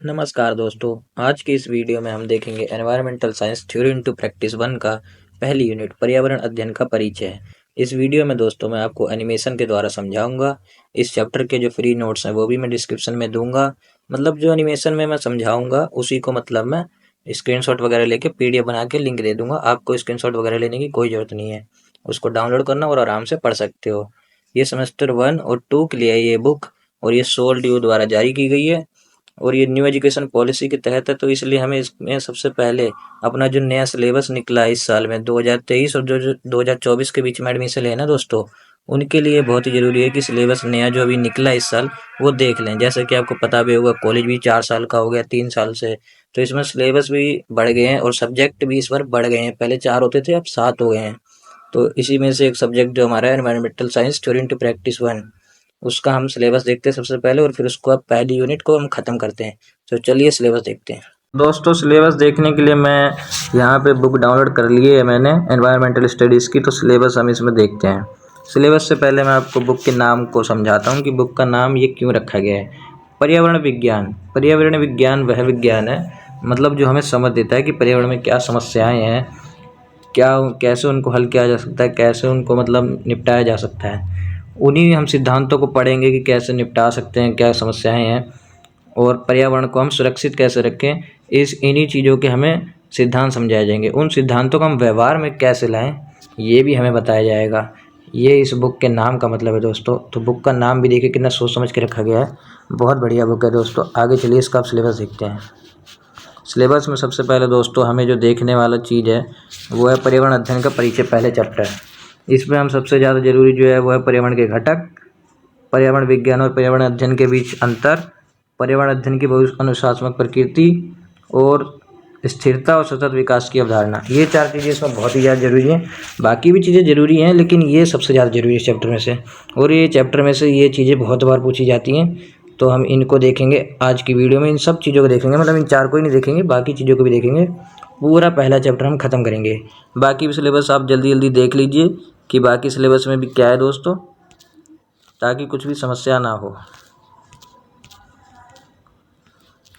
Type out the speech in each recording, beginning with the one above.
नमस्कार दोस्तों। आज की इस वीडियो में हम देखेंगे environmental science theory into practice 1 का पहली यूनिट पर्यावरण अध्ययन का परिचय। इस वीडियो में दोस्तों मैं आपको एनिमेशन के द्वारा समझाऊंगा। इस चैप्टर के जो फ्री नोट्स हैं वो भी मैं डिस्क्रिप्शन में दूंगा। मतलब जो एनिमेशन में मैं समझाऊंगा उसी को मतलब मैं स्क्रीनशॉट वगैरह लेके पीडीएफ बना के लिंक दे दूंगा। आपको स्क्रीनशॉट वगैरह लेने की कोई जरूरत नहीं है, उसको डाउनलोड करना और आराम से पढ़ सकते हो। ये सेमेस्टर 1 और 2 के लिए ये बुक और ये सोल ड्यू द्वारा जारी की गई है और ये न्यू एजुकेशन पॉलिसी के तहत है, तो इसलिए हमें इसमें सबसे पहले अपना जो नया सिलेबस निकला है इस साल में 2023 और जो 2024 के बीच में एडमिशन लेना दोस्तों, उनके लिए बहुत ही ज़रूरी है कि सिलेबस नया जो अभी निकला है इस साल वो देख लें। जैसे कि आपको पता भी होगा, कॉलेज भी 4 साल का हो गया 3 साल से, तो इसमें सिलेबस भी बढ़ गए हैं और सब्जेक्ट भी इस बार बढ़ गए हैं। पहले 4 होते थे, अब 7 हो गए हैं। तो इसी में से एक सब्जेक्ट जो हमारा है environmental science theory into practice 1, उसका हम सिलेबस देखते हैं सबसे पहले और फिर उसको अब पहली यूनिट को हम ख़त्म करते हैं। तो चलिए सिलेबस देखते हैं। दोस्तों सिलेबस देखने के लिए मैं यहाँ पे बुक डाउनलोड कर ली है मैंने एनवायरमेंटल स्टडीज़ की। तो सिलेबस हम इसमें देखते हैं। सिलेबस से पहले मैं आपको बुक के नाम को समझाता हूँ कि बुक का नाम ये क्यों रखा गया है। पर्यावरण विज्ञान। पर्यावरण विज्ञान वह विज्ञान है मतलब जो हमें समझ देता है कि पर्यावरण में क्या समस्याएं हैं, क्या कैसे उनको हल किया जा सकता है, कैसे उनको मतलब निपटाया जा सकता है। उन्हीं हम सिद्धांतों को पढ़ेंगे कि कैसे निपटा सकते हैं, क्या समस्याएं हैं और पर्यावरण को हम सुरक्षित कैसे रखें। इन्हीं चीज़ों के हमें सिद्धांत समझाए जाएंगे। उन सिद्धांतों को हम व्यवहार में कैसे लाएं ये भी हमें बताया जाएगा। ये इस बुक के नाम का मतलब है दोस्तों। तो बुक का नाम भी देखिए कितना सोच समझ के रखा गया है। बहुत बढ़िया बुक है दोस्तों। आगे चलिए इसका आप सिलेबस देखते हैं। सिलेबस में सबसे पहले दोस्तों हमें जो देखने वाला चीज़ है वो है पर्यावरण अध्ययन का परिचय, पहले चैप्टर। इसमें हम सबसे ज़्यादा जरूरी जो है वो है पर्यावरण के घटक, पर्यावरण विज्ञान और पर्यावरण अध्ययन के बीच अंतर, पर्यावरण अध्ययन की बहु अनुशासनात्मक प्रकृति और स्थिरता और सतत विकास की अवधारणा। ये 4 चीज़ें इसमें बहुत ही ज़्यादा जरूरी हैं। बाकी भी चीज़ें जरूरी हैं लेकिन ये सबसे ज़्यादा जरूरी है चैप्टर में से। और ये चैप्टर में से ये चीज़ें बहुत बार पूछी जाती हैं, तो हम इनको देखेंगे आज की वीडियो में। इन सब चीज़ों को देखेंगे, मतलब इन 4 को ही नहीं देखेंगे, बाकी चीज़ों को भी देखेंगे। पूरा पहला चैप्टर हम ख़त्म करेंगे। बाकी भी सिलेबस आप जल्दी जल्दी देख लीजिए कि बाकी सिलेबस में भी क्या है दोस्तों, ताकि कुछ भी समस्या ना हो।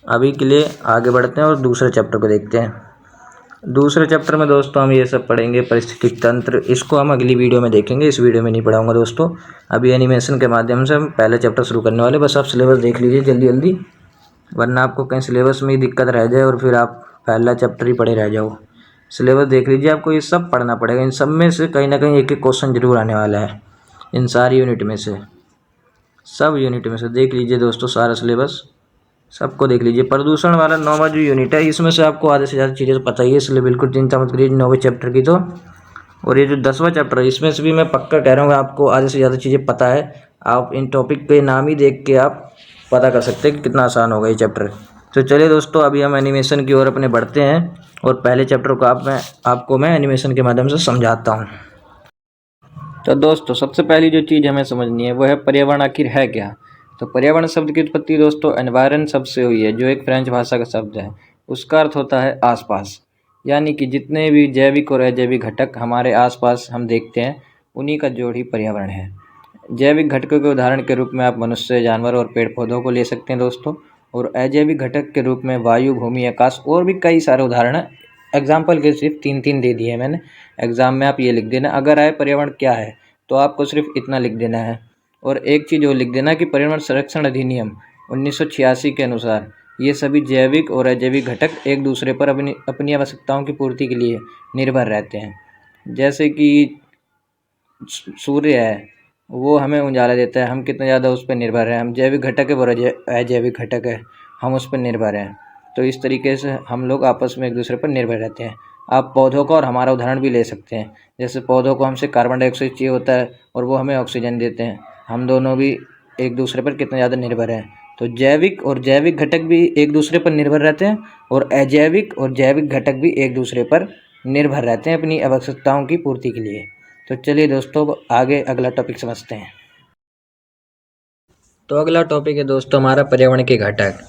अभी के लिए आगे बढ़ते हैं और दूसरे चैप्टर को देखते हैं। दूसरे चैप्टर में दोस्तों हम ये सब पढ़ेंगे पारिस्थितिक तंत्र। इसको हम अगली वीडियो में देखेंगे, इस वीडियो में नहीं पढ़ाऊंगा दोस्तों। अभी एनिमेशन के माध्यम से हम पहले चैप्टर शुरू करने वाले। बस आप सिलेबस देख लीजिए जल्दी जल्दी, वरना आपको कहीं सिलेबस में ही दिक्कत रह जाए और फिर आप पहला चैप्टर ही पढ़े रह जाओ। सिलेबस देख लीजिए, आपको ये सब पढ़ना पड़ेगा। इन सब में से कहीं ना कहीं एक एक क्वेश्चन जरूर आने वाला है। इन सारी यूनिट में से, सब यूनिट में से देख लीजिए दोस्तों सारा सिलेबस, सबको देख लीजिए। प्रदूषण वाला 9वां जो यूनिट है इसमें से आपको आधे से ज़्यादा चीज़ें तो पता ही है, इसलिए बिल्कुल चिंता मत करिए 9वें चैप्टर की तो। और ये जो 10वां चैप्टर है इसमें से भी मैं पक्का कह रहा हूँ आपको आधे से ज़्यादा चीज़ें पता है। आप इन टॉपिक के नाम ही देख के आप पता कर सकते हैं कि कितना आसान होगा ये चैप्टर। तो चलिए दोस्तों अभी हम एनिमेशन की ओर अपने बढ़ते हैं और पहले चैप्टर को आपको मैं एनिमेशन के माध्यम से समझाता हूँ। तो दोस्तों सबसे पहली जो चीज़ हमें समझनी है वो है पर्यावरण आखिर है क्या। तो पर्यावरण शब्द की उत्पत्ति दोस्तों एनवायरन शब्द से हुई है, जो एक फ्रेंच भाषा का शब्द है। उसका अर्थ होता है आसपास, यानी कि जितने भी जैविक और अजैविक घटक हमारे आसपास हम देखते हैं उन्हीं का जोड़ ही पर्यावरण है। जैविक घटकों के उदाहरण के रूप में आप मनुष्य, जानवर और पेड़ पौधों को ले सकते हैं दोस्तों। और अजैविक घटक के रूप में वायु, भूमि, आकाश और भी कई सारे उदाहरण हैं। एग्जाम्पल के सिर्फ 3 दे दिए हैं मैंने। एग्जाम में आप ये लिख देना, अगर आए पर्यावरण क्या है तो आपको सिर्फ इतना लिख देना है। और एक चीज़ और लिख देना कि पर्यावरण संरक्षण अधिनियम 1986 के अनुसार ये सभी जैविक और अजैविक घटक एक दूसरे पर अपनी अपनी आवश्यकताओं की पूर्ति के लिए निर्भर रहते हैं। जैसे कि सूर्य है, वो हमें उजाला देता है, हम कितना ज़्यादा उस पर निर्भर हैं। हम जैविक घटक है और अजैविक घटक है, हम उस पर निर्भर हैं। तो इस तरीके से हम लोग आपस में एक दूसरे पर निर्भर रहते हैं। आप पौधों का और हमारा उदाहरण भी ले सकते हैं। जैसे पौधों को हमसे कार्बन डाइऑक्साइड चाहिए होता है और वो हमें ऑक्सीजन देते हैं। हम दोनों भी एक दूसरे पर कितना ज़्यादा निर्भर हैं। तो जैविक और जैविक घटक भी एक दूसरे पर निर्भर रहते हैं और अजैविक और जैविक घटक भी एक दूसरे पर निर्भर रहते हैं अपनी आवश्यकताओं की पूर्ति के लिए। तो चलिए दोस्तों आगे अगला टॉपिक समझते हैं। तो अगला टॉपिक है दोस्तों हमारा पर्यावरण के घटक।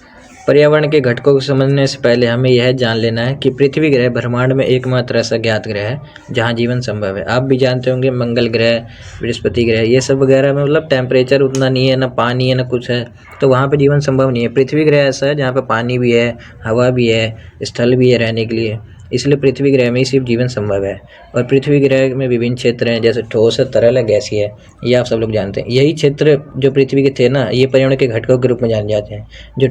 पर्यावरण के घटकों को समझने से पहले हमें यह जान लेना है कि पृथ्वी ग्रह ब्रह्मांड में एकमात्र ऐसा ज्ञात ग्रह है जहां जीवन संभव है। आप भी जानते होंगे मंगल ग्रह, बृहस्पति ग्रह, ये सब वगैरह में मतलब टेम्परेचर उतना नहीं है, ना पानी है ना कुछ है, तो वहाँ पे जीवन संभव नहीं है। पृथ्वी ग्रह ऐसा है जहाँ पे पानी भी है, हवा भी है, स्थल भी है रहने के लिए, इसलिए पृथ्वी ग्रह में ही सिर्फ जीवन संभव है। और पृथ्वी ग्रह में विभिन्न क्षेत्र हैं, जैसे ठोस है, तरल है, गैसीय है, ये आप सब लोग जानते हैं। यही क्षेत्र जो पृथ्वी के थे ना, ये पर्यावरण के घटकों के रूप में जाने जाते हैं। जो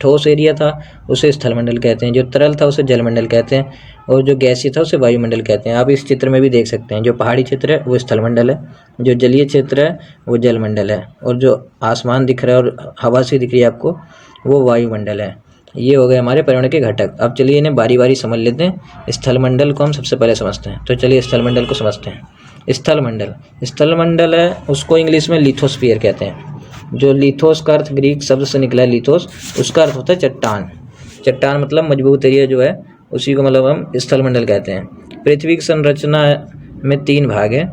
ठोस एरिया था उसे स्थलमंडल कहते हैं, जो तरल था उसे जलमंडल कहते हैं, और जो गैसीय था उसे वायुमंडल कहते हैं। आप इस चित्र में भी देख सकते हैं, जो पहाड़ी क्षेत्र है वो स्थलमंडल है, जो जलीय क्षेत्र है वो जलमंडल है, और जो आसमान दिख रहा है और हवा से दिख रही है आपको वो वायुमंडल है। ये हो गए हमारे पर्यावरण के घटक। अब चलिए इन्हें बारी बारी समझ लेते हैं। स्थलमंडल को हम सबसे पहले समझते हैं, तो चलिए स्थलमंडल को समझते हैं। स्थलमंडल है, उसको इंग्लिश में लिथोस्फीयर कहते हैं। जो लिथोस का अर्थ ग्रीक शब्द से निकला है, लिथोस, उसका अर्थ होता है चट्टान। चट्टान मतलब मजबूत एरिया जो है उसी को मतलब हम स्थलमंडल कहते हैं। पृथ्वी की संरचना में 3 भाग है,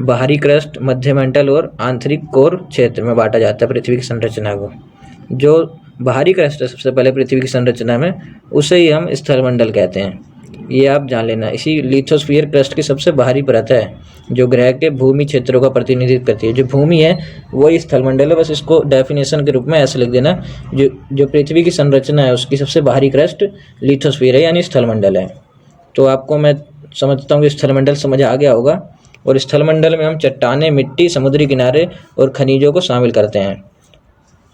बाहरी क्रस्ट, मध्यमंडल और आंतरिक कोर क्षेत्र में बांटा जाता है पृथ्वी की संरचना को। जो बाहरी क्रस्ट है सबसे पहले पृथ्वी की संरचना में, उसे ही हम स्थलमंडल कहते हैं, ये आप जान लेना। इसी लिथोस्फीयर क्रस्ट की सबसे बाहरी परत है जो ग्रह के भूमि क्षेत्रों का प्रतिनिधित्व करती है। जो भूमि है वही स्थलमंडल है, बस इसको डेफिनेशन के रूप में ऐसे लिख देना। जो पृथ्वी की संरचना है उसकी सबसे बाहरी क्रस्ट लिथोस्फीयर है, यानी स्थलमंडल है। तो आपको मैं समझता हूँ कि स्थलमंडल समझ आ गया होगा। और स्थलमंडल में हम चट्टानें, मिट्टी, समुद्री किनारे और खनिजों को शामिल करते हैं।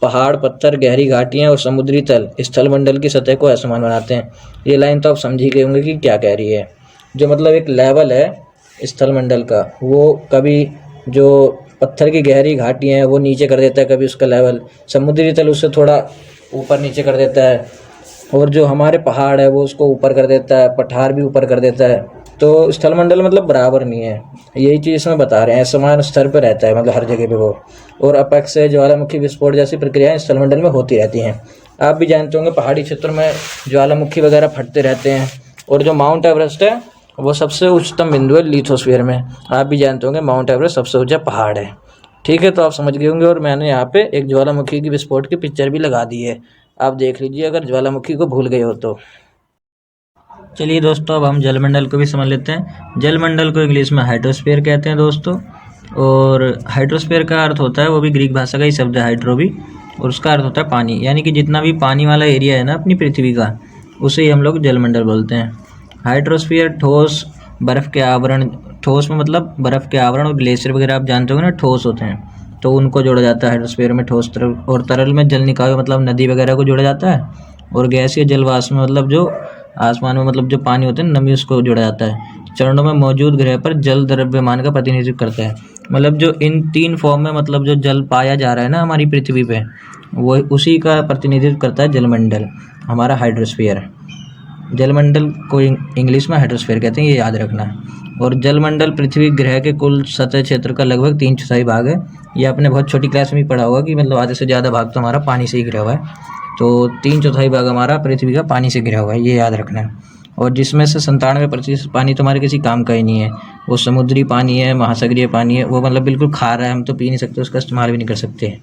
पहाड़, पत्थर, गहरी घाटियां और समुद्री तल स्थलमंडल की सतह को असमान बनाते हैं। ये लाइन तो आप समझ ही गए होंगे कि क्या कह रही है। जो मतलब एक लेवल है स्थलमंडल का, वो कभी जो पत्थर की गहरी घाटियां हैं वो नीचे कर देता है, कभी उसका लेवल समुद्री तल उससे थोड़ा ऊपर नीचे कर देता है, और जो हमारे पहाड़ है वो उसको ऊपर कर देता है, पठार भी ऊपर कर देता है। तो स्थलमंडल मतलब बराबर नहीं है, यही चीज़ इसमें बता रहे हैं, समान स्तर पर रहता है मतलब हर जगह पे वो। और अपक्षय, ज्वालामुखी विस्फोट जैसी प्रक्रियाएं स्थलमंडल में होती रहती हैं। आप भी जानते होंगे पहाड़ी क्षेत्रों में ज्वालामुखी वगैरह फटते रहते हैं। और जो माउंट एवरेस्ट है वो सबसे उच्चतम बिंदु है लिथोस्फीयर में। आप भी जानते होंगे माउंट एवरेस्ट सबसे ऊंचा पहाड़ है। ठीक है, तो आप समझ गए होंगे। और मैंने यहाँ पे एक ज्वालामुखी की विस्फोट की पिक्चर भी लगा दी है, आप देख लीजिए अगर ज्वालामुखी को भूल गए हो तो। चलिए दोस्तों, अब हम जलमंडल को भी समझ लेते हैं। जलमंडल को इंग्लिश में हाइड्रोस्फीयर कहते हैं दोस्तों। और हाइड्रोस्फीयर का अर्थ होता है, वो भी ग्रीक भाषा का ही शब्द है हाइड्रो भी, और उसका अर्थ होता है पानी। यानी कि जितना भी पानी वाला एरिया है ना अपनी पृथ्वी का, उसे ही हम लोग जलमंडल बोलते हैं। हाइड्रोस्फीयर ठोस बर्फ़ के आवरण, ठोस में मतलब बर्फ़ के आवरण और ग्लेशियर वगैरह आप जानते होंगे ना, ठोस होते हैं, तो उनको जोड़ा जाता है हाइड्रोस्फीयर में। ठोस तरल और तरल में जल निकाय मतलब नदी वगैरह को जोड़ा जाता है। और गैसीय जलवाष्प में मतलब जो आसमान में मतलब जो पानी होते हैं नमी, उसको जोड़ा जाता है। चरणों में मौजूद ग्रह पर जल द्रव्यमान का प्रतिनिधित्व करता है। मतलब जो इन 3 फॉर्म में मतलब जो जल पाया जा रहा है ना हमारी पृथ्वी पे, वो उसी का प्रतिनिधित्व करता है जलमंडल, हमारा हाइड्रोस्फीयर। जलमंडल को इंग्लिश में हाइड्रोस्फीयर कहते हैं, ये याद रखना है। और जलमंडल पृथ्वी ग्रह के कुल सतह क्षेत्र का लगभग 3/4 भाग है। ये आपने बहुत छोटी क्लास में भी पढ़ा होगा कि मतलब आधे से ज़्यादा भाग तो हमारा पानी से ही घिरा हुआ है। तो 3/4 भाग हमारा पृथ्वी का पानी से घिरा हुआ है, ये याद रखना है। और जिसमें से 97% पानी तो हमारे किसी काम का ही नहीं है। वो समुद्री पानी है, महासागरीय पानी है, वो मतलब बिल्कुल खारा है, हम तो पी नहीं सकते, उसका इस्तेमाल भी नहीं कर सकते।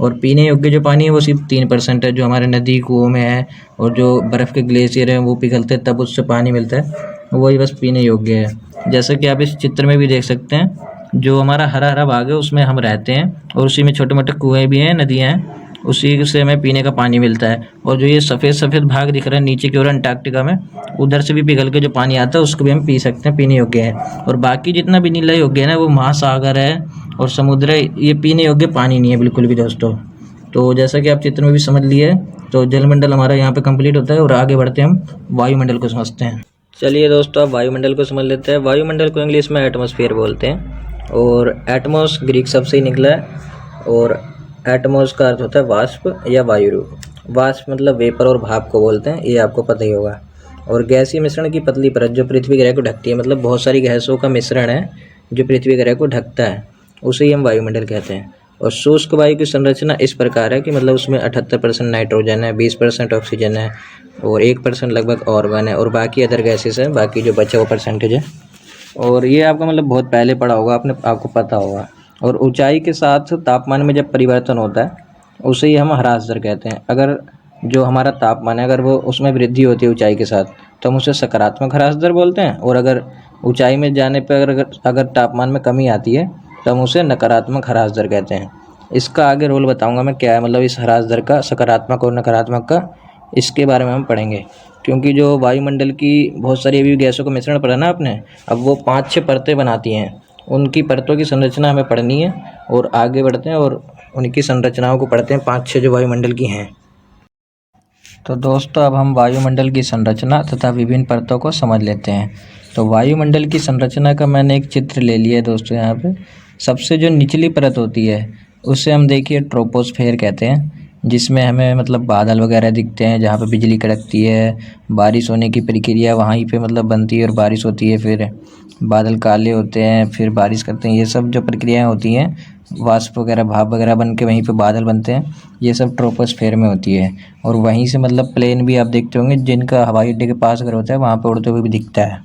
और पीने योग्य जो पानी है वो सिर्फ 3% है, जो हमारे नदी कुओं में है, और जो बर्फ़ के ग्लेशियर हैं वो पिघलते हैं तब उससे पानी मिलता है, वही बस पीने योग्य है। जैसा कि आप इस चित्र में भी देख सकते हैं, जो हमारा हरा हरा भाग है उसमें हम रहते हैं, और उसी में छोटे मोटे कुएँ भी हैं, नदियाँ हैं, उसी से हमें पीने का पानी मिलता है। और जो ये सफ़ेद सफ़ेद भाग दिख रहा है नीचे की ओर अंटार्कटिका में, उधर से भी पिघल के जो पानी आता है उसको भी हम पी सकते हैं, पीने योग्य है। और बाकी जितना भी नीला योग्य है ना, वो महासागर है और समुद्र है, ये पीने योग्य पानी नहीं है बिल्कुल भी दोस्तों। तो जैसा कि आप चित्र में भी समझ लिए, तो जलमंडल हमारा यहाँ पे कंप्लीट होता है। और आगे बढ़ते हम वायुमंडल को समझते हैं। चलिए दोस्तों, अब वायुमंडल को समझ लेते हैं। वायुमंडल को इंग्लिश में एटमॉस्फेयर बोलते हैं, और एटमॉस ग्रीक शब्द से ही निकला है। और एटमॉस का अर्थ होता है वाष्प या वायु रूप। वाष्प मतलब वेपर और भाप को बोलते हैं, ये आपको पता ही होगा। और गैसीय मिश्रण की पतली परत जो पृथ्वी ग्रह को ढकती है, मतलब बहुत सारी गैसों का मिश्रण है जो पृथ्वी ग्रह को ढकता है, उसे ही हम वायुमंडल कहते हैं। और शुष्क वायु की संरचना इस प्रकार है कि मतलब उसमें 78% नाइट्रोजन है, 20% ऑक्सीजन है, और 1% लगभग ऑर्गन है, और बाकी अदर गैसेस हैं, बाकी जो बचा वो परसेंटेज है। और ये आपका मतलब बहुत पहले पढ़ा होगा आपने, आपको पता होगा। और ऊंचाई के साथ तापमान में जब परिवर्तन होता है उसे ही हम ह्रास दर कहते हैं। अगर जो हमारा तापमान है अगर वो उसमें वृद्धि होती है ऊंचाई के साथ तो हम उसे सकारात्मक ह्रास दर बोलते हैं, और अगर ऊंचाई में जाने पर अगर तापमान में कमी आती है तो हम उसे नकारात्मक ह्रास दर कहते हैं। इसका आगे रोल बताऊंगा मैं क्या है, मतलब इस ह्रास दर का, सकारात्मक और नकारात्मक का, इसके बारे में हम पढ़ेंगे। क्योंकि जो वायुमंडल की बहुत सारी अभी गैसों का मिश्रण पढ़ा ना आपने, अब वो 5-6 परतें बनाती हैं, उनकी परतों की संरचना हमें पढ़नी है और आगे बढ़ते हैं और उनकी संरचनाओं को पढ़ते हैं, 5-6 जो वायुमंडल की हैं। तो दोस्तों अब हम वायुमंडल की संरचना तथा विभिन्न परतों को समझ लेते हैं। तो वायुमंडल की संरचना का मैंने एक चित्र ले लिया है दोस्तों यहाँ पे। सबसे जो निचली परत होती है उसे हम देखिए ट्रोपोस्फेयर कहते हैं, जिसमें हमें मतलब बादल वगैरह दिखते हैं, जहाँ पे बिजली कड़कती है, बारिश होने की प्रक्रिया वहीं पे मतलब बनती है और बारिश होती है, फिर बादल काले होते हैं, फिर बारिश करते हैं, ये सब जो प्रक्रियाएँ होती हैं, वाष्प वगैरह भाप वगैरह बन के वहीं पे बादल बनते हैं, ये सब ट्रोपोस्फेयर में होती है। और वहीं से मतलब प्लेन भी आप देखते होंगे, जिनका हवाई अड्डे के पास अगर होता है वहाँ पे उड़ते हुए भी दिखता है।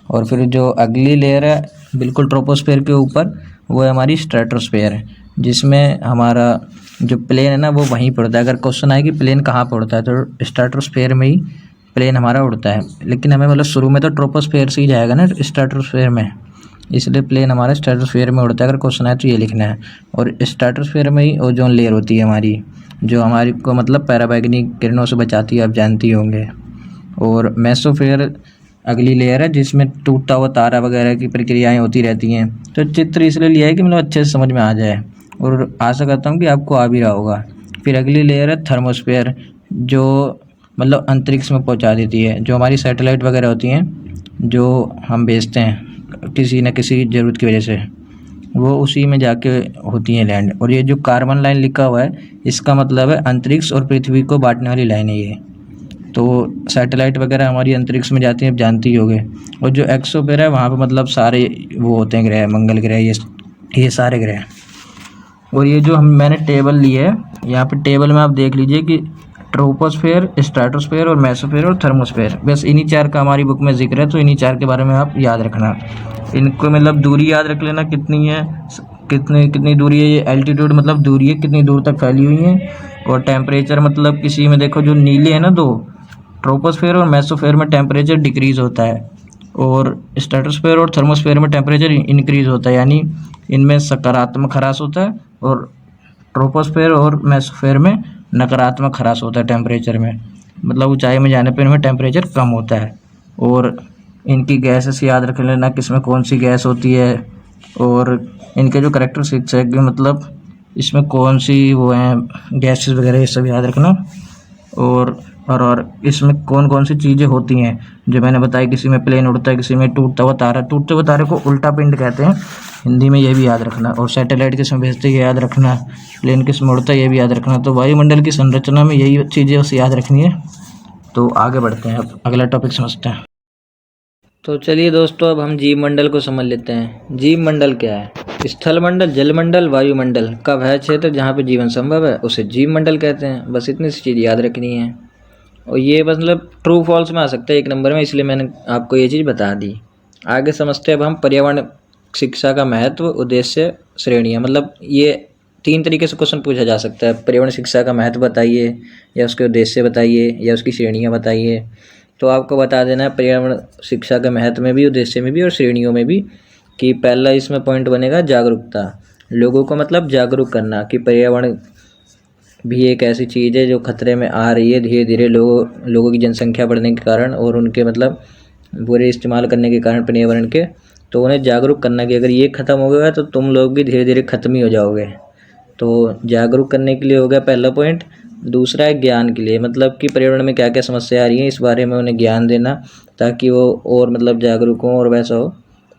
और फिर जो अगली लेयर है बिल्कुल ट्रोपोस्फेयर के ऊपर, वो है हमारी स्ट्रेटोस्फेयर, जिसमें हमारा जो प्लेन है ना वो वहीं पर उड़ता है। अगर क्वेश्चन आए कि प्लेन कहाँ पर उड़ता है तो स्ट्रेटोस्फेयर में ही प्लेन हमारा उड़ता है, लेकिन हमें मतलब शुरू में तो ट्रोपोस्फेयर से ही जाएगा ना स्ट्रेटोस्फेयर में, इसलिए प्लेन हमारा स्ट्रेटोस्फेयर में उड़ता है। अगर क्वेश्चन है तो ये लिखना है। और स्ट्रेटोस्फेयर में ही ओजोन लेयर होती है हमारी, जो हमारी को मतलब पैराबैंगनी किरणों से बचाती है, आप जानती होंगे। और मेसोस्फेयर अगली लेयर है, जिसमें टूटता हुआ तारा वगैरह की प्रक्रियाएं होती रहती हैं। तो चित्र इसलिए लिया है कि मतलब अच्छे से समझ में आ जाए, और आशा करता हूँ कि आपको आ भी रहा होगा। फिर अगली लेयर है थर्मोस्फेयर, जो मतलब अंतरिक्ष में पहुँचा देती है, जो हमारी सैटेलाइट वगैरह होती हैं जो हम भेजते हैं किसी न किसी ज़रूरत की वजह से, वो उसी में जाके होती हैं लैंड। और ये जो कार्बन लाइन लिखा हुआ है, इसका मतलब है अंतरिक्ष और पृथ्वी को बांटने वाली लाइन है ये। तो सैटेलाइट वगैरह हमारी अंतरिक्ष में जाती हैं, आप जानती ही होगे। और जो एक्सोस्फीयर है वहाँ पे मतलब सारे वो होते हैं ग्रह, मंगल ग्रह, ये सारे ग्रह। और ये जो मैंने टेबल ली है, यहाँ पे टेबल में आप देख लीजिए कि ट्रोपोस्फेयर, स्ट्रेटोस्फेयर और मेसोस्फेयर और थर्मोस्फेयर, बस इन्हीं 4 का हमारी बुक में जिक्र है, तो इन्हीं 4 के बारे में आप याद रखना। इनको मतलब दूरी याद रख लेना कितनी है, कितनी दूरी है, ये एल्टीट्यूड मतलब दूरी है कितनी दूर तक फैली हुई है। और टेम्परेचर मतलब किसी में देखो जो नीले है ना दो, ट्रोपोस्फेयर और मेसोस्फेयर में टेम्परेचर डिक्रीज़ होता है, और स्ट्रेटोस्फेयर और थर्मोस्फेयर में टेम्परेचर इंक्रीज़ होता है, यानी इनमें सकारात्मक ह्रास होता है, और ट्रोपोस्फेयर और मेसोस्फेयर में नकारात्मक ह्रास होता है टेम्परेचर में, मतलब ऊंचाई में जाने पर इनमें टेम्परेचर कम होता है। और इनकी गैसेस याद रख लेना, किसमें कौन सी गैस होती है, और इनके जो करेक्टरिस्टिक्स है कि मतलब इसमें कौन सी वो हैं गैसेस वगैरह, ये सब याद रखना। और इसमें कौन कौन सी चीज़ें होती हैं जो मैंने बताई, किसी में प्लेन उड़ता है, किसी में टूटता हुआ तारा, टूटते हुए तारे को उल्टा पिंड कहते हैं हिंदी में, ये भी याद रखना। और सैटेलाइट किस में भेजते हैं याद रखना, प्लेन किस में उड़ता है ये भी याद रखना। तो वायुमंडल की संरचना में यही चीज़ें उसे याद रखनी है। तो आगे बढ़ते हैं, अब अगला टॉपिक समझते हैं। तो चलिए दोस्तों, अब हम जीव मंडल को समझ लेते हैं। जीव मंडल क्या है? स्थल मंडल, जल मंडल, वायुमंडल का वह क्षेत्र जहाँ पे जीवन संभव है उसे जीव मंडल कहते हैं। बस इतनी सी चीज़ याद रखनी है, और ये मतलब ट्रू फॉल्स में आ सकता है 1 नंबर में, इसलिए मैंने आपको ये चीज़ बता दी। आगे समझते हैं अब हम पर्यावरण शिक्षा का महत्व, उद्देश्य, श्रेणियाँ। मतलब ये 3 तरीके से क्वेश्चन पूछा जा सकता है। पर्यावरण शिक्षा का महत्व बताइए, या उसके उद्देश्य बताइए, या उसकी श्रेणियाँ बताइए। तो आपको बता देना है पर्यावरण शिक्षा के महत्व में भी, उद्देश्य में भी और श्रेणियों में भी, कि पहला इसमें पॉइंट बनेगा जागरूकता। लोगों को मतलब जागरूक करना कि पर्यावरण भी एक ऐसी चीज़ है जो खतरे में आ रही है धीरे धीरे, लोगों की जनसंख्या बढ़ने के कारण और उनके मतलब बुरे इस्तेमाल करने के कारण पर्यावरण के। तो उन्हें जागरूक करना कि अगर ये ख़त्म हो गया तो तुम लोग भी धीरे धीरे ख़त्म ही हो जाओगे। तो जागरूक करने के लिए हो गया पहला पॉइंट। दूसरा है ज्ञान के लिए, मतलब कि पर्यावरण में क्या क्या समस्या आ रही है इस बारे में उन्हें ज्ञान देना, ताकि वो और मतलब जागरूक हों और वैसा हो,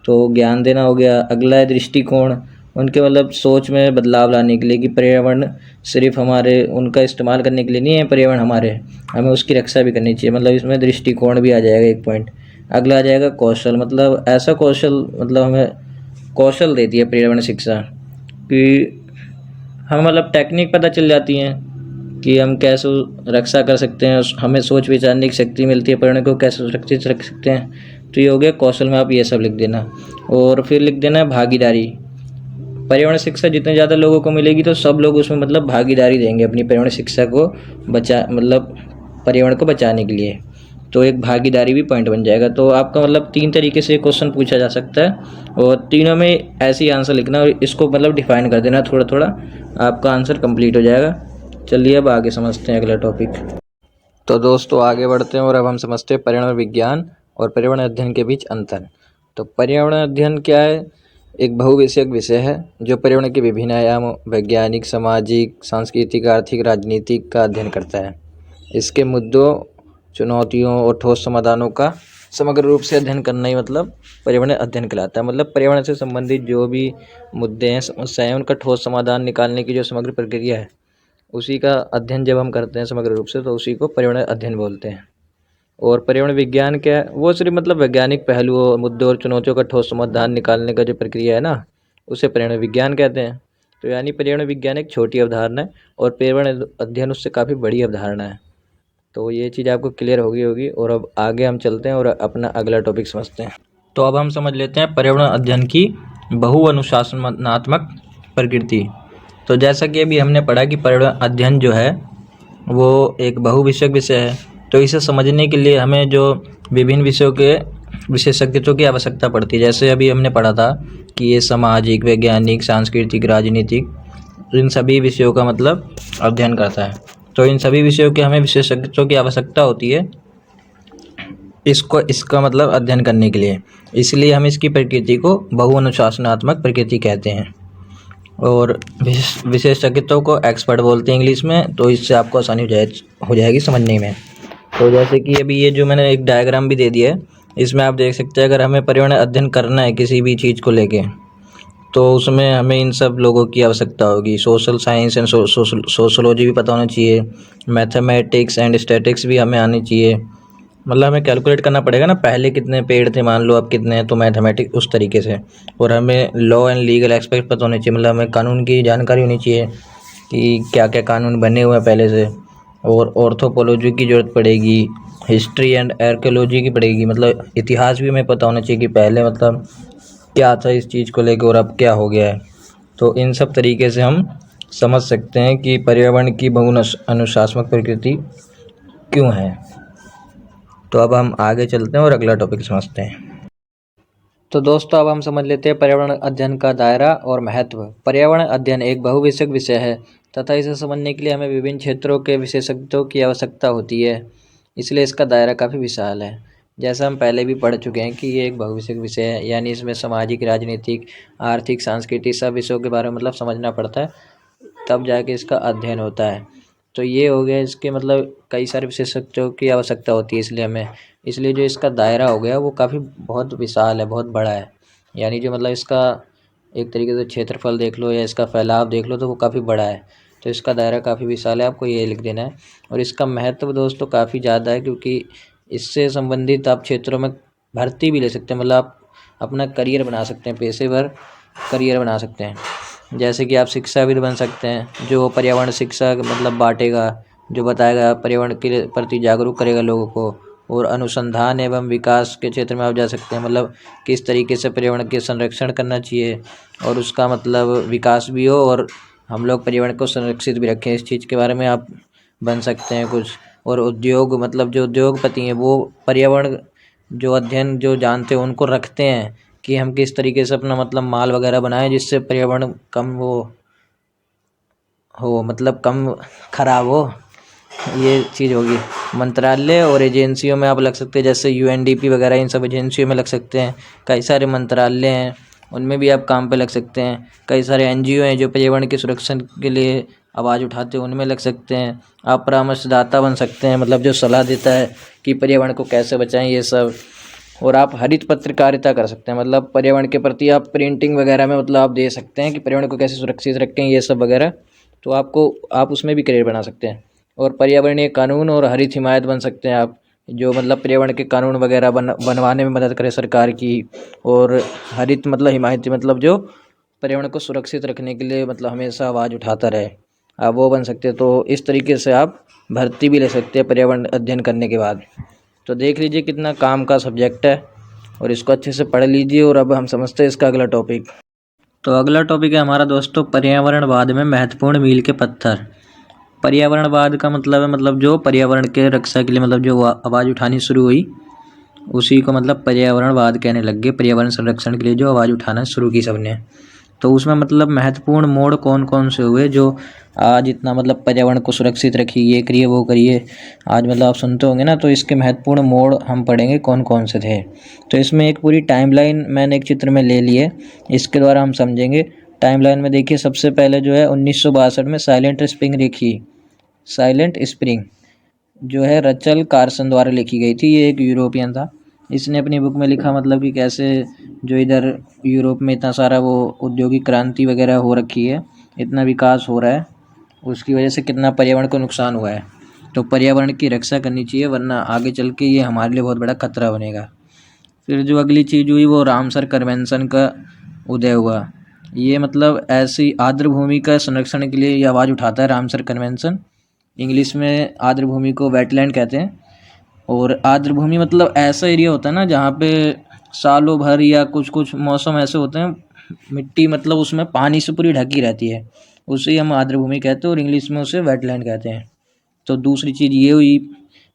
तो ज्ञान देना हो गया। अगला है दृष्टिकोण, उनके मतलब सोच में बदलाव लाने के लिए कि पर्यावरण सिर्फ हमारे उनका इस्तेमाल करने के लिए नहीं है, पर्यावरण हमें उसकी रक्षा भी करनी चाहिए, मतलब इसमें दृष्टिकोण भी आ जाएगा 1 पॉइंट। अगला आ जाएगा कौशल, मतलब ऐसा कौशल, मतलब हमें कौशल देती है पर्यावरण शिक्षा कि हम मतलब टेक्निक पता चल जाती हैं कि हम कैसे रक्षा कर सकते हैं, हमें सोच विचारने की शक्ति मिलती है, पर्यावरण को कैसे सुरक्षित रख सकते हैं। तो ये हो गया कौशल में, आप ये सब लिख देना। और फिर लिख देना है भागीदारी। पर्यावरण शिक्षा जितने ज़्यादा लोगों को मिलेगी तो सब लोग उसमें मतलब भागीदारी देंगे अपनी पर्यावरण शिक्षा को मतलब पर्यावरण को बचाने के लिए। तो एक भागीदारी भी पॉइंट बन जाएगा। तो आपका मतलब 3 तरीके से क्वेश्चन पूछा जा सकता है और तीनों में ऐसे ही आंसर लिखना और इसको मतलब डिफाइन कर देना थोड़ा थोड़ा, आपका आंसर कंप्लीट हो जाएगा। चलिए अब आगे समझते हैं अगला टॉपिक। तो दोस्तों आगे बढ़ते हैं और अब हम समझते हैं पर्यावरण विज्ञान और पर्यावरण अध्ययन के बीच अंतर। तो पर्यावरण अध्ययन क्या है? एक बहुविषयक विषय है जो पर्यावरण के विभिन्न आयामों वैज्ञानिक, सामाजिक, सांस्कृतिक, आर्थिक, राजनीतिक का अध्ययन करता है। इसके मुद्दों, चुनौतियों और ठोस समाधानों का समग्र रूप से अध्ययन करना ही मतलब पर्यावरण अध्ययन कहलाता है। मतलब पर्यावरण से संबंधित जो भी मुद्दे हैं, समस्याएं, उनका ठोस समाधान निकालने की जो समग्र प्रक्रिया है, उसी का अध्ययन जब हम करते हैं समग्र रूप से, तो उसी को पर्यावरण अध्ययन बोलते हैं। और पर्यावरण विज्ञान क्या है? वो सिर्फ मतलब वैज्ञानिक पहलुओं, मुद्दों और चुनौतियों का ठोस समाधान निकालने का जो प्रक्रिया है ना, उसे पर्यावरण विज्ञान कहते हैं। तो यानी पर्यावरण विज्ञान एक छोटी अवधारणा है और पर्यावरण अध्ययन उससे काफ़ी बड़ी अवधारणा है। तो ये चीज़ आपको क्लियर होगी और अब आगे हम चलते हैं और अपना अगला टॉपिक समझते हैं। तो अब हम समझ लेते हैं पर्यावरण अध्ययन की बहु अनुशासनात्मक प्रकृति। तो जैसा कि अभी हमने पढ़ा कि पर्यावरण अध्ययन जो है वो एक बहुविषयक विषय है। तो इसे समझने के लिए हमें जो विभिन्न विषयों के विशेषज्ञों की आवश्यकता पड़ती है। जैसे अभी हमने पढ़ा था कि ये सामाजिक, वैज्ञानिक, सांस्कृतिक, राजनीतिक, इन सभी विषयों का मतलब अध्ययन करता है। तो इन सभी विषयों के हमें विशेषज्ञों की आवश्यकता होती है इसका मतलब अध्ययन करने के लिए। इसलिए हम इसकी प्रकृति को बहुअनुशासनात्मक प्रकृति कहते हैं और विशेषज्ञों को एक्सपर्ट बोलते हैं इंग्लिश में। तो इससे आपको आसानी हो जाएगी समझने में। तो जैसे कि अभी ये जो मैंने एक डायग्राम भी दे दिया है, इसमें आप देख सकते हैं अगर हमें पर्यावरण अध्ययन करना है किसी भी चीज़ को लेके, तो उसमें हमें इन सब लोगों की आवश्यकता होगी। सोशल साइंस एंड सोशोलॉजी भी पता होना चाहिए, मैथमेटिक्स एंड स्टैटिक्स भी हमें आनी चाहिए। मतलब हमें कैलकुलेट करना पड़ेगा ना, पहले कितने पेड़ थे, मान लो अब कितने हैं, तो मैथमेटिक्स उस तरीके से। और हमें लॉ एंड लीगल एस्पेक्ट पता होने चाहिए, मतलब हमें कानून की जानकारी होनी चाहिए कि क्या क्या कानून बने हुए हैं पहले से। और ऑर्थोपोलॉजी की ज़रूरत पड़ेगी, हिस्ट्री एंड आर्कियोलॉजी की पड़ेगी, मतलब इतिहास भी हमें पता होना चाहिए कि पहले मतलब क्या था इस चीज़ को लेकर और अब क्या हो गया है। तो इन सब तरीके से हम समझ सकते हैं कि पर्यावरण की बहु अनुशासनात्मक प्रकृति क्यों है। तो अब हम आगे चलते हैं और अगला टॉपिक समझते हैं। तो दोस्तों अब हम समझ लेते हैं पर्यावरण अध्ययन का दायरा और महत्व। पर्यावरण अध्ययन एक बहुविषयक विषय है तथा इसे समझने के लिए हमें विभिन्न क्षेत्रों के विशेषज्ञों की आवश्यकता होती है, इसलिए इसका दायरा काफ़ी विशाल है। जैसा हम पहले भी पढ़ चुके हैं कि ये एक बहुविषयक विषय है, यानी इसमें सामाजिक, राजनीतिक, आर्थिक, सांस्कृतिक सब विषयों के बारे में मतलब समझना पड़ता है, तब जाके इसका अध्ययन होता है। तो ये हो गया, इसके मतलब कई सारे विशेषज्ञों की आवश्यकता होती है, इसलिए जो इसका दायरा हो गया वो काफ़ी बहुत विशाल है, बहुत बड़ा है। यानी जो मतलब इसका एक तरीके से क्षेत्रफल देख लो या इसका फैलाव देख लो तो वो काफ़ी बड़ा है। तो इसका दायरा काफ़ी विशाल है, आपको ये लिख देना है। और इसका महत्व दोस्तों काफ़ी ज़्यादा है, क्योंकि इससे संबंधित आप क्षेत्रों में भर्ती भी ले सकते हैं, मतलब आप अपना करियर बना सकते हैं, पेशेवर करियर बना सकते हैं। जैसे कि आप शिक्षाविद बन सकते हैं, जो पर्यावरण शिक्षा मतलब बांटेगा, जो बताएगा, पर्यावरण के प्रति जागरूक करेगा लोगों को। और अनुसंधान एवं विकास के क्षेत्र में आप जा सकते हैं, मतलब किस तरीके से पर्यावरण के संरक्षण करना चाहिए और उसका मतलब विकास भी हो और हम लोग पर्यावरण को संरक्षित भी रखें, इस चीज़ के बारे में आप बन सकते हैं कुछ। और उद्योग, मतलब जो उद्योगपति हैं वो पर्यावरण जो अध्ययन जो जानते हैं उनको रखते हैं कि हम किस तरीके से अपना मतलब माल वगैरह बनाएं जिससे पर्यावरण कम हो मतलब कम खराब हो, ये चीज़ होगी। मंत्रालय और एजेंसियों में आप लग सकते हैं, जैसे UNDP वगैरह, इन सब एजेंसियों में लग सकते हैं। कई सारे मंत्रालय हैं, उनमें भी आप काम पे लग सकते हैं। कई सारे NGO हैं जो पर्यावरण के सुरक्षण के लिए आवाज़ उठाते हैं, उनमें लग सकते हैं। आप परामर्शदाता बन सकते हैं, मतलब जो सलाह देता है कि पर्यावरण को कैसे बचाएं, ये सब। और आप हरित पत्रकारिता कर सकते हैं, मतलब पर्यावरण के प्रति आप प्रिंटिंग वगैरह में मतलब आप दे सकते हैं कि पर्यावरण को कैसे सुरक्षित रखें, ये सब वगैरह। तो आप उसमें भी करियर बना सकते हैं। और पर्यावरणीय कानून और हरित हिमायत बन सकते हैं आप, जो मतलब पर्यावरण के कानून वगैरह बनवाने में मदद करे सरकार की। और हरित मतलब हिमायती, मतलब जो पर्यावरण को सुरक्षित रखने के लिए मतलब हमेशा आवाज़ उठाता रहे, आप वो बन सकते हैं। तो इस तरीके से आप भर्ती भी ले सकते हैं पर्यावरण अध्ययन करने के बाद। तो देख लीजिए कितना काम का सब्जेक्ट है और इसको अच्छे से पढ़ लीजिए। और अब हम समझते हैं इसका अगला टॉपिक। तो अगला टॉपिक है हमारा दोस्तों पर्यावरणवाद में महत्वपूर्ण मील के पत्थर। पर्यावरणवाद का मतलब है मतलब जो पर्यावरण के रक्षा के लिए मतलब जो आवाज़ उठानी शुरू हुई उसी को मतलब पर्यावरणवाद कहने लग गए। पर्यावरण संरक्षण के लिए जो आवाज़ उठाना शुरू की सबने, तो उसमें मतलब महत्वपूर्ण मोड़ कौन कौन से हुए जो आज इतना मतलब पर्यावरण को सुरक्षित रखिए, ये करिए वो करिए। आज मतलब आप सुनते होंगे ना, तो इसके महत्वपूर्ण मोड़ हम पढ़ेंगे कौन कौन से थे। तो इसमें एक पूरी टाइमलाइन मैंने एक चित्र में ले ली है, इसके द्वारा हम समझेंगे। टाइमलाइन में देखिए, सबसे पहले जो है 1962 में साइलेंट स्प्रिंग लिखी। साइलेंट स्प्रिंग जो है रचल कार्सन द्वारा लिखी गई थी। ये एक यूरोपियन था। इसने अपनी बुक में लिखा मतलब कि कैसे जो इधर यूरोप में इतना सारा वो औद्योगिक क्रांति वगैरह हो रखी है, इतना विकास हो रहा है, उसकी वजह से कितना पर्यावरण को नुकसान हुआ है। तो पर्यावरण की रक्षा करनी चाहिए, वरना आगे चल के ये हमारे लिए बहुत बड़ा खतरा बनेगा। फिर जो अगली चीज़ हुई वो रामसर कन्वेंशन का उदय हुआ। ये मतलब ऐसी आर्द्र भूमि का संरक्षण के लिए ये आवाज़ उठाता है रामसर कन्वेंशन। इंग्लिश में आर्द्र भूमि को वेटलैंड कहते हैं। और आर्द्र भूमि मतलब ऐसा एरिया होता है ना जहाँ पे सालों भर या कुछ कुछ मौसम ऐसे होते हैं, मिट्टी मतलब उसमें पानी से पूरी ढकी रहती है, उसे हम आर्द्र भूमि कहते हैं और इंग्लिश में उसे वेटलैंड कहते हैं। तो दूसरी चीज़ ये हुई।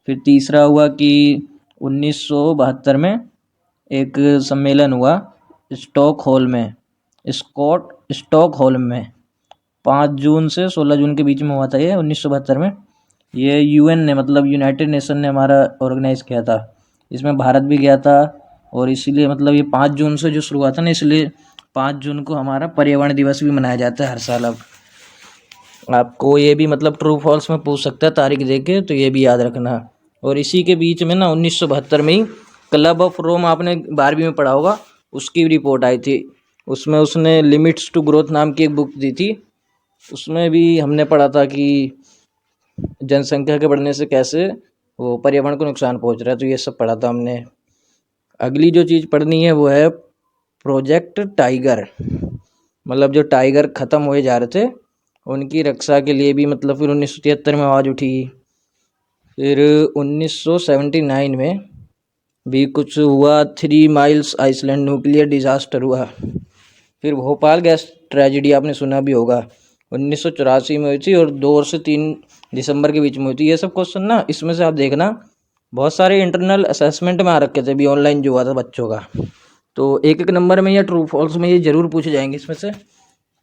फिर तीसरा हुआ कि 1972 में एक सम्मेलन हुआ स्टॉकहोल्म में 5 जून से 16 जून के बीच में हुआ था ये 1972 में। ये यूएन ने मतलब यूनाइटेड नेशन ने हमारा ऑर्गेनाइज किया था। इसमें भारत भी गया था और इसीलिए मतलब ये 5 जून से जो शुरुआत है ना, इसलिए 5 जून को हमारा पर्यावरण दिवस भी मनाया जाता है हर साल। अब आपको ये भी मतलब ट्रू फॉल्स में पूछ सकता है तारीख देके, तो ये भी याद रखना। और इसी के बीच में ना 1972 में ही क्लब ऑफ रोम, आपने 12वीं में पढ़ा होगा, उसकी रिपोर्ट आई थी। उसमें उसने लिमिट्स टू ग्रोथ नाम की एक बुक दी थी। उसमें भी हमने पढ़ा था कि जनसंख्या के बढ़ने से कैसे वो पर्यावरण को नुकसान पहुंच रहा है, तो ये सब पढ़ा था हमने। अगली जो चीज़ पढ़नी है वो है प्रोजेक्ट टाइगर। मतलब जो टाइगर ख़त्म हुए जा रहे थे उनकी रक्षा के लिए भी मतलब फिर 1973 में आवाज़ उठी। फिर 1979 में भी कुछ हुआ। 3 माइल्स आइसलैंड न्यूक्लियर डिजास्टर हुआ। फिर भोपाल गैस ट्रेजिडी आपने सुना भी होगा, 1984 में हुई थी और 2 से 3 दिसंबर के बीच में हुई थी। ये सब क्वेश्चन ना इसमें से आप देखना बहुत सारे इंटरनल असेसमेंट में आ रखे थे अभी ऑनलाइन जो हुआ था बच्चों का। तो एक एक नंबर में या ट्रू फॉल्स में ये ज़रूर पूछे जाएंगे इसमें से,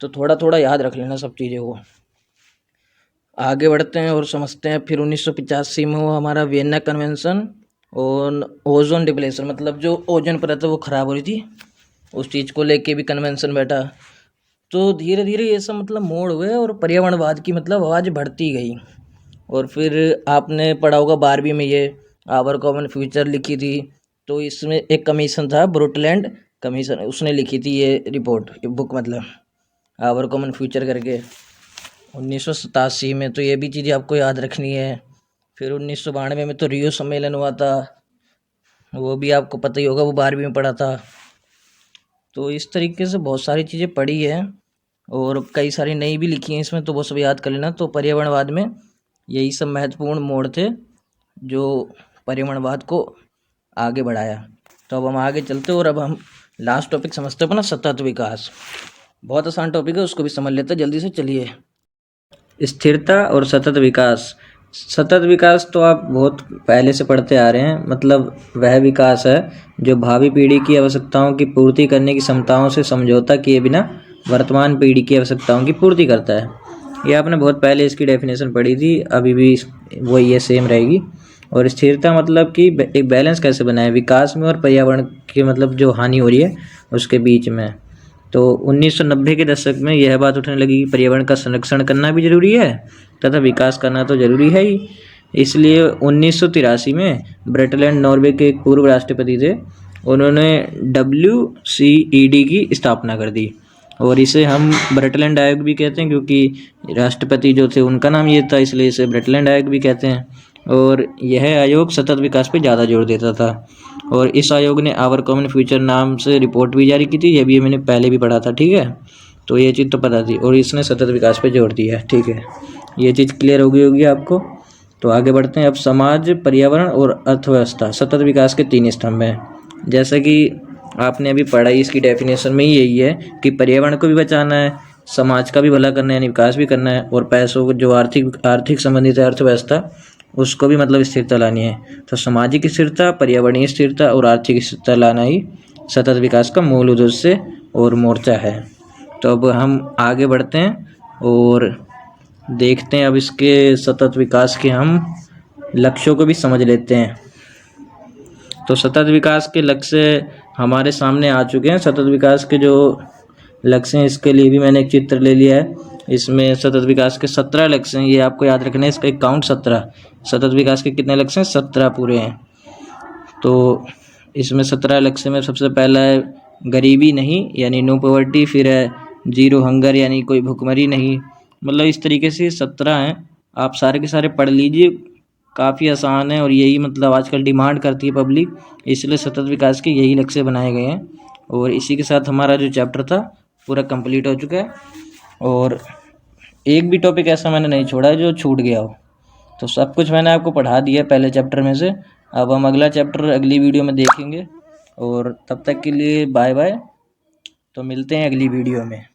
तो थोड़ा थोड़ा याद रख लेना सब चीज़ें को। आगे बढ़ते हैं और समझते हैं। फिर 1985 में हुआ हमारा वियना कन्वेंशन और ओजोन डिप्लेशन, मतलब जो ओजोन परत है वो ख़राब हो रही थी, उस चीज़ को लेके भी कन्वेंशन बैठा। तो धीरे धीरे ये सब मतलब मोड़ हुए और पर्यावरणवाद की मतलब आवाज़ बढ़ती गई। और फिर आपने पढ़ा होगा 12वीं में ये आवर कॉमन फ्यूचर लिखी थी। तो इसमें एक कमीशन था ब्रुटलैंड कमीशन, उसने लिखी थी ये रिपोर्ट, ये बुक मतलब आवर कॉमन फ्यूचर करके 1987 में। तो ये भी चीज़ें आपको याद रखनी है। फिर 1992 में तो रियो सम्मेलन हुआ था, वो भी आपको पता ही होगा, वो 12वीं में पढ़ा था। तो इस तरीके से बहुत सारी चीज़ें पढ़ी है और कई सारी नई भी लिखी हैं इसमें, तो वो सब याद कर लेना। तो पर्यावरणवाद में यही सब महत्वपूर्ण मोड़ थे जो पर्यावरणवाद को आगे बढ़ाया। तो अब हम आगे चलते और अब हम लास्ट टॉपिक समझते हैं अपना सतत विकास। बहुत आसान टॉपिक है, उसको भी समझ लेते हैं जल्दी से। चलिए, स्थिरता और सतत विकास। सतत विकास तो आप बहुत पहले से पढ़ते आ रहे हैं, मतलब वह विकास है जो भावी पीढ़ी की आवश्यकताओं की पूर्ति करने की क्षमताओं से समझौता किए बिना वर्तमान पीढ़ी की आवश्यकताओं की पूर्ति करता है। ये आपने बहुत पहले इसकी डेफिनेशन पढ़ी थी, अभी भी वही ये सेम रहेगी। और स्थिरता मतलब कि एक बैलेंस कैसे बनाए विकास में और पर्यावरण की मतलब जो हानि हो रही है उसके बीच में। तो 1990 के दशक में यह बात उठने लगी कि पर्यावरण का संरक्षण करना भी जरूरी है तथा विकास करना तो जरूरी है ही। इसलिए 1983 में ब्रटलैंड नॉर्वे के एक पूर्व राष्ट्रपति थे, उन्होंने WCED की स्थापना कर दी और इसे हम ब्रटलैंड आयोग भी कहते हैं, क्योंकि राष्ट्रपति जो थे उनका नाम ये था, इसलिए इसे ब्रटलैंड आयोग भी कहते हैं। और यह आयोग सतत विकास पे ज़्यादा जोर देता था और इस आयोग ने आवर कॉमन फ्यूचर नाम से रिपोर्ट भी जारी की थी। ये भी मैंने पहले भी पढ़ा था, ठीक है, तो ये चीज़ तो पता थी। और इसने सतत विकास पे जोर दिया, ठीक है, ये चीज़ क्लियर हो गई होगी आपको। तो आगे बढ़ते हैं। अब समाज, पर्यावरण और अर्थव्यवस्था सतत विकास के 3 स्तंभ हैं। जैसा कि आपने अभी पढ़ा, इसकी डेफिनेशन में ही यही है कि पर्यावरण को भी बचाना है, समाज का भी भला करना है यानी विकास भी करना है, और पैसों को जो आर्थिक संबंधित है अर्थव्यवस्था, उसको भी मतलब स्थिरता लानी है। तो सामाजिक स्थिरता, पर्यावरणीय स्थिरता और आर्थिक स्थिरता लाना ही सतत विकास का मूल उद्देश्य और मोर्चा है। तो अब हम आगे बढ़ते हैं और देखते हैं अब इसके सतत विकास के हम लक्ष्यों को भी समझ लेते हैं। तो सतत विकास के लक्ष्य हमारे सामने आ चुके हैं। सतत विकास के जो लक्ष्य हैं इसके लिए भी मैंने एक चित्र ले लिया है। इसमें सतत विकास के 17 लक्ष्य हैं, ये आपको याद रखना है। इसका एक काउंट 17। सतत विकास के कितने लक्ष्य हैं? 17 पूरे हैं। तो इसमें 17 लक्ष्य में सबसे पहला है गरीबी नहीं यानी नो पॉवर्टी, फिर है जीरो हंगर यानी कोई भुखमरी नहीं। मतलब इस तरीके से 17 हैं, आप सारे के सारे पढ़ लीजिए, काफ़ी आसान है और यही मतलब आजकल डिमांड करती है पब्लिक, इसलिए सतत विकास के यही लक्ष्य बनाए गए हैं। और इसी के साथ हमारा जो चैप्टर था पूरा कंप्लीट हो चुका है, और एक भी टॉपिक ऐसा मैंने नहीं छोड़ा है जो छूट गया हो। तो सब कुछ मैंने आपको पढ़ा दिया पहले चैप्टर में से। अब हम अगला चैप्टर अगली वीडियो में देखेंगे, और तब तक के लिए बाय बाय। तो मिलते हैं अगली वीडियो में।